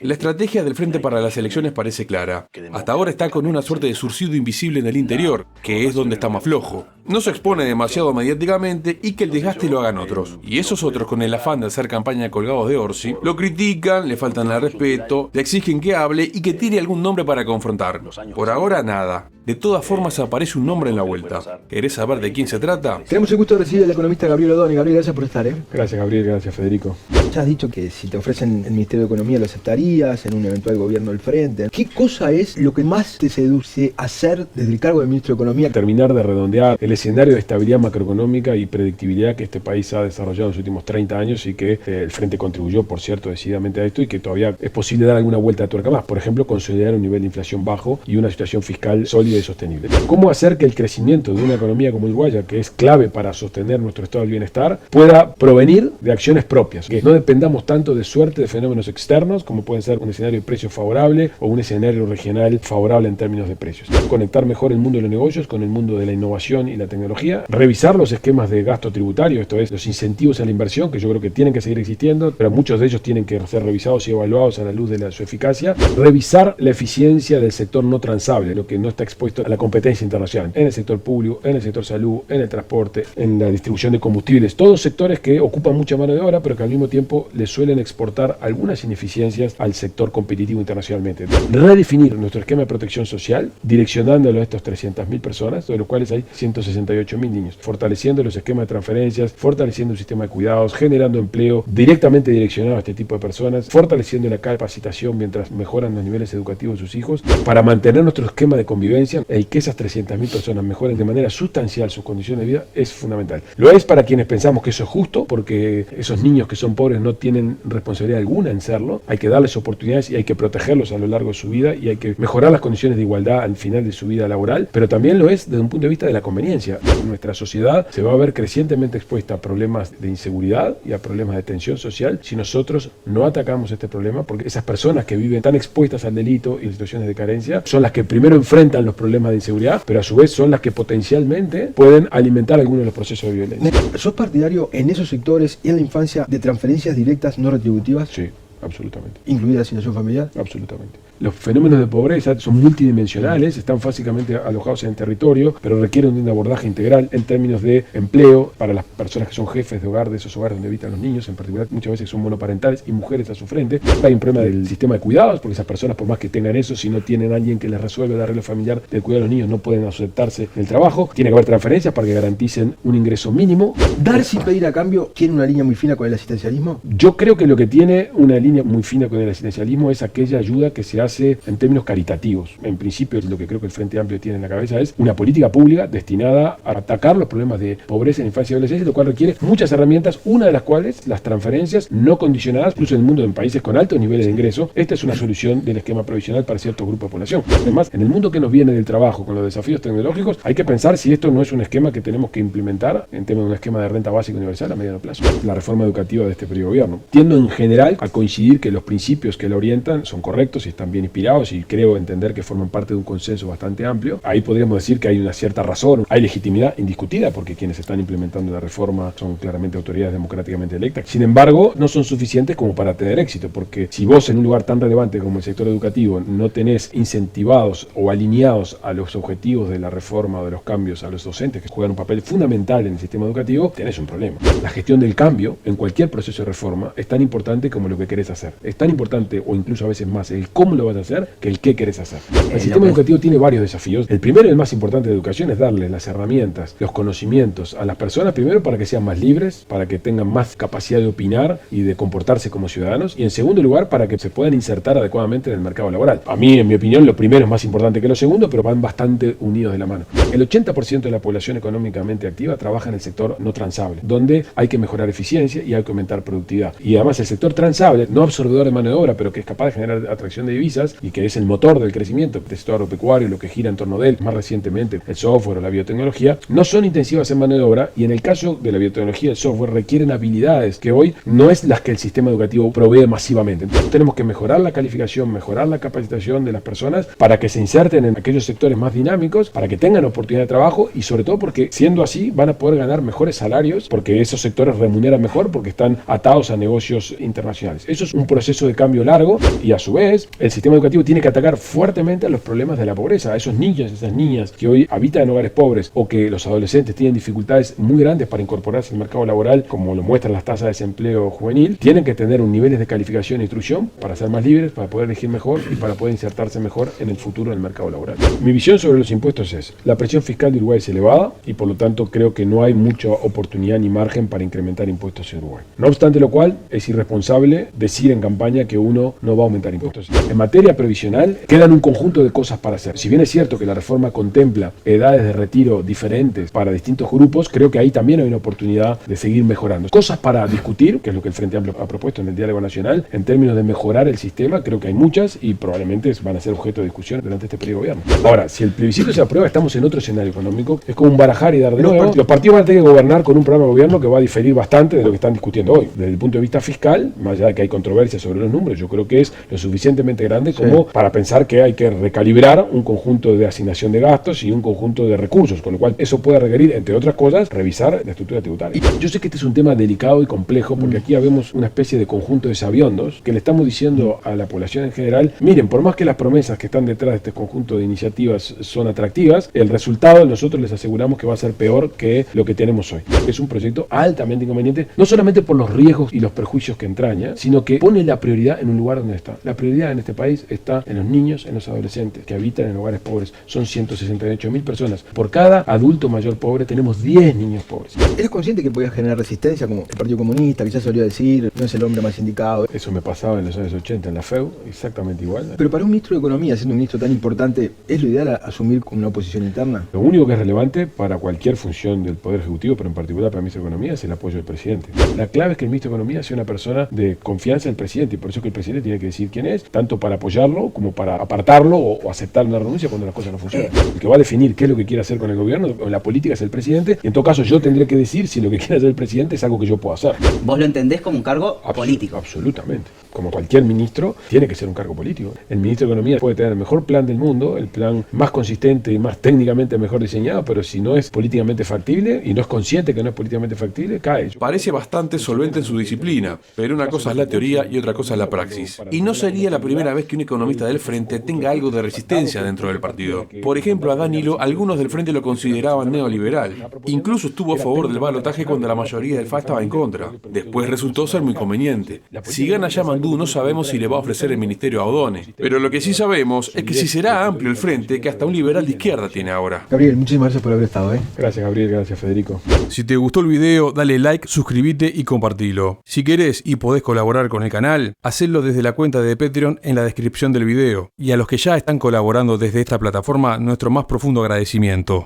La estrategia del Frente para las Elecciones parece clara. Hasta ahora está con una suerte de surcido invisible en el interior, que es donde está más flojo. No se expone demasiado mediáticamente y que el desgaste lo hagan otros. Y esos otros, con el afán de hacer campaña colgados de Orsi, lo critican, le faltan al respeto, le exigen que hable y que tire algún nombre para confrontar. Por ahora nada. De todas formas aparece un nombre en la vuelta. ¿Querés saber de quién se trata? Tenemos el gusto de recibir al economista Gabriel Odoni. Gabriel, gracias por estar. Gracias, Gabriel, gracias, Federico. Ya has dicho que si te ofrecen el Ministerio de Economía lo aceptarías en un eventual gobierno del Frente. ¿Qué cosa es lo que más te seduce hacer desde el cargo de Ministro de Economía? Terminar de redondear el escenario de estabilidad macroeconómica y predictibilidad que este país ha desarrollado en los últimos 30 años y que el Frente contribuyó, por cierto, decididamente a esto y que todavía es posible dar alguna vuelta de tuerca más. Por ejemplo, consolidar un nivel de inflación bajo y una situación fiscal sólida y sostenible. ¿Cómo hacer que el crecimiento de una economía como Uruguaya, que es clave para sostener nuestro estado del bienestar, pueda provenir de acciones propias? Que no dependamos tanto de suerte de fenómenos externos, como pueden ser un escenario de precios favorable o un escenario regional favorable en términos de precios. Conectar mejor el mundo de los negocios con el mundo de la innovación y la tecnología. Revisar los esquemas de gasto tributario, esto es, los incentivos a la inversión, que yo creo que tienen que seguir existiendo, pero muchos de ellos tienen que ser revisados y evaluados a la luz de su eficacia. Revisar la eficiencia del sector no transable, lo que no está expuesto a la competencia internacional, en el sector público, en el sector salud, en el transporte, en la distribución de combustibles, todos sectores que ocupan mucha mano de obra, pero que al mismo tiempo le suelen exportar algunas ineficiencias al sector competitivo internacionalmente. Redefinir nuestro esquema de protección social, direccionándolo a estas 300.000 personas, de los cuales hay 168.000 niños, fortaleciendo los esquemas de transferencias, fortaleciendo un sistema de cuidados, generando empleo directamente direccionado a este tipo de personas, fortaleciendo la capacitación mientras mejoran los niveles educativos de sus hijos, para mantener nuestro esquema de convivencia, el que esas 300.000 personas mejoren de manera sustancial sus condiciones de vida es fundamental. Lo es para quienes pensamos que eso es justo, porque esos niños que son pobres no tienen responsabilidad alguna en serlo. Hay que darles oportunidades y hay que protegerlos a lo largo de su vida y hay que mejorar las condiciones de igualdad al final de su vida laboral, pero también lo es desde un punto de vista de la conveniencia. Nuestra sociedad se va a ver crecientemente expuesta a problemas de inseguridad y a problemas de tensión social si nosotros no atacamos este problema, porque esas personas que viven tan expuestas al delito y situaciones de carencia son las que primero enfrentan los problemas de inseguridad, pero a su vez son las que potencialmente pueden alimentar algunos de los procesos de violencia. ¿Sos partidario en esos sectores y en la infancia de transferencias directas no retributivas? Sí, absolutamente. ¿Incluida la asignación familiar? Absolutamente. Los fenómenos de pobreza son multidimensionales, están básicamente alojados en el territorio, pero requieren de un abordaje integral en términos de empleo para las personas que son jefes de hogar, de esos hogares donde habitan los niños, en particular muchas veces son monoparentales y mujeres a su frente. Hay un problema del sistema de cuidados, porque esas personas, por más que tengan eso, si no tienen a alguien que les resuelva el arreglo familiar del cuidado de los niños, no pueden aceptarse en el trabajo. Tiene que haber transferencias para que garanticen un ingreso mínimo. ¿Dar sin pedir a cambio tiene una línea muy fina con el asistencialismo? Yo creo que lo que tiene una línea muy fina con el asistencialismo es aquella ayuda que se hace en términos caritativos. En principio, lo que creo que el Frente Amplio tiene en la cabeza es una política pública destinada a atacar los problemas de pobreza en infancia y adolescencia, lo cual requiere muchas herramientas, una de las cuales las transferencias no condicionadas, incluso en el mundo de países con altos niveles de ingreso. Esta es una solución del esquema provisional para ciertos grupos de población. Además, en el mundo que nos viene del trabajo, con los desafíos tecnológicos, hay que pensar si esto no es un esquema que tenemos que implementar en términos de un esquema de renta básica universal a mediano plazo. La reforma educativa de este periodo de gobierno. Tiendo en general a coincidir que los principios que la orientan son correctos y están bien inspirados y creo entender que forman parte de un consenso bastante amplio. Ahí podríamos decir que hay una cierta razón, hay legitimidad indiscutida porque quienes están implementando la reforma son claramente autoridades democráticamente electas. Sin embargo, no son suficientes como para tener éxito, porque si vos en un lugar tan relevante como el sector educativo no tenés incentivados o alineados a los objetivos de la reforma o de los cambios a los docentes que juegan un papel fundamental en el sistema educativo, tenés un problema. La gestión del cambio en cualquier proceso de reforma es tan importante como lo que querés hacer. Es tan importante o incluso a veces más el cómo lo vas a hacer que el qué querés hacer. El sistema educativo tiene varios desafíos. El primero y el más importante de educación es darle las herramientas, los conocimientos a las personas, primero para que sean más libres, para que tengan más capacidad de opinar y de comportarse como ciudadanos, y en segundo lugar para que se puedan insertar adecuadamente en el mercado laboral. A mí, en mi opinión, lo primero es más importante que lo segundo, pero van bastante unidos de la mano. El 80% de la población económicamente activa trabaja en el sector no transable, donde hay que mejorar eficiencia y hay que aumentar productividad. Y además el sector transable, no absorbedor de mano de obra, pero que es capaz de generar atracción de divisas y que es el motor del crecimiento del sector agropecuario, lo que gira en torno de él, más recientemente el software o la biotecnología, no son intensivas en mano de obra, y en el caso de la biotecnología y el software requieren habilidades que hoy no es las que el sistema educativo provee masivamente. Entonces tenemos que mejorar la calificación, mejorar la capacitación de las personas para que se inserten en aquellos sectores más dinámicos, para que tengan oportunidad de trabajo y sobre todo porque siendo así van a poder ganar mejores salarios porque esos sectores remuneran mejor porque están atados a negocios internacionales. Eso eso es un proceso de cambio largo y a su vez el sistema educativo tiene que atacar fuertemente a los problemas de la pobreza, a esos niños, esas niñas que hoy habitan en hogares pobres o que los adolescentes tienen dificultades muy grandes para incorporarse al mercado laboral, como lo muestran las tasas de desempleo juvenil. Tienen que tener un nivel de calificación e instrucción para ser más libres, para poder elegir mejor y para poder insertarse mejor en el futuro del mercado laboral. Mi visión sobre los impuestos es: la presión fiscal de Uruguay es elevada y por lo tanto creo que no hay mucha oportunidad ni margen para incrementar impuestos en Uruguay. No obstante lo cual, es irresponsable decir en campaña que uno no va a aumentar impuestos. En materia previsional, quedan un conjunto de cosas para hacer. Si bien es cierto que la reforma contempla edades de retiro diferentes para distintos grupos, creo que ahí también hay una oportunidad de seguir mejorando. Cosas para discutir, que es lo que el Frente Amplio ha propuesto en el diálogo nacional, en términos de mejorar el sistema, creo que hay muchas y probablemente van a ser objeto de discusión durante este periodo de gobierno. Ahora, si el plebiscito se aprueba, estamos en otro escenario económico. Es como un barajar y dar de nuevo. Los partidos van a tener que gobernar con un programa de gobierno que va a diferir bastante de lo que están discutiendo hoy. Desde el punto de vista fiscal, más allá de que hay controversia sobre los números, yo creo que es lo suficientemente grande como para pensar que hay que recalibrar un conjunto de asignación de gastos y un conjunto de recursos, con lo cual eso puede requerir, entre otras cosas, revisar la estructura tributaria. Yo sé que este es un tema delicado y complejo porque aquí habemos una especie de conjunto de sabiondos que le estamos diciendo a la población en general: miren, por más que las promesas que están detrás de este conjunto de iniciativas son atractivas, el resultado nosotros les aseguramos que va a ser peor que lo que tenemos hoy. Es un proyecto altamente inconveniente, no solamente por los riesgos y los perjuicios que entraña, sino que pone la prioridad en un lugar donde está. La prioridad en este país está en los niños, en los adolescentes que habitan en hogares pobres. Son 168.000 personas. Por cada adulto mayor pobre tenemos 10 niños pobres. ¿Eres consciente que podía generar resistencia, como el Partido Comunista quizás solía decir, no es el hombre más indicado? Eso me pasaba en los años 80 en la FEU, exactamente igual. Pero para un ministro de Economía, siendo un ministro tan importante, ¿es lo ideal asumir una oposición interna? Lo único que es relevante para cualquier función del Poder Ejecutivo, pero en particular para el ministro de Economía, es el apoyo del presidente. La clave es que el ministro de Economía sea una persona de confianza del presidente, y por eso es que el presidente tiene que decir quién es, tanto para apoyarlo como para apartarlo o aceptar una renuncia cuando las cosas no funcionan. El que va a definir qué es lo que quiere hacer con el gobierno o la política es el presidente, y en todo caso yo tendré que decir si lo que quiere hacer el presidente es algo que yo puedo hacer. ¿Vos lo entendés como un cargo político? Absolutamente. Como cualquier ministro, tiene que ser un cargo político. El ministro de Economía puede tener el mejor plan del mundo, el plan más consistente y más técnicamente mejor diseñado, pero si no es políticamente factible y no es consciente que no es políticamente factible, cae. Parece bastante solvente en su disciplina, pero una cosa es la teoría y otra cosa es la praxis. Y no sería la primera vez que un economista del Frente tenga algo de resistencia dentro del partido. Por ejemplo, a Danilo, algunos del Frente lo consideraban neoliberal. Incluso estuvo a favor del balotaje cuando la mayoría del FA estaba en contra. Después resultó ser muy conveniente. Si gana Yamandu, no sabemos si le va a ofrecer el ministerio a Odone. Pero lo que sí sabemos es que si será amplio el Frente que hasta un liberal de izquierda tiene ahora. Gabriel, muchísimas gracias por haber estado. Gracias, Gabriel, gracias, Federico. Si te gustó el video, dale like, suscríbete y compartilo. Si querés y podés colaborar con el canal, hacelo desde la cuenta de Patreon en la descripción del video. Y a los que ya están colaborando desde esta plataforma, nuestro más profundo agradecimiento.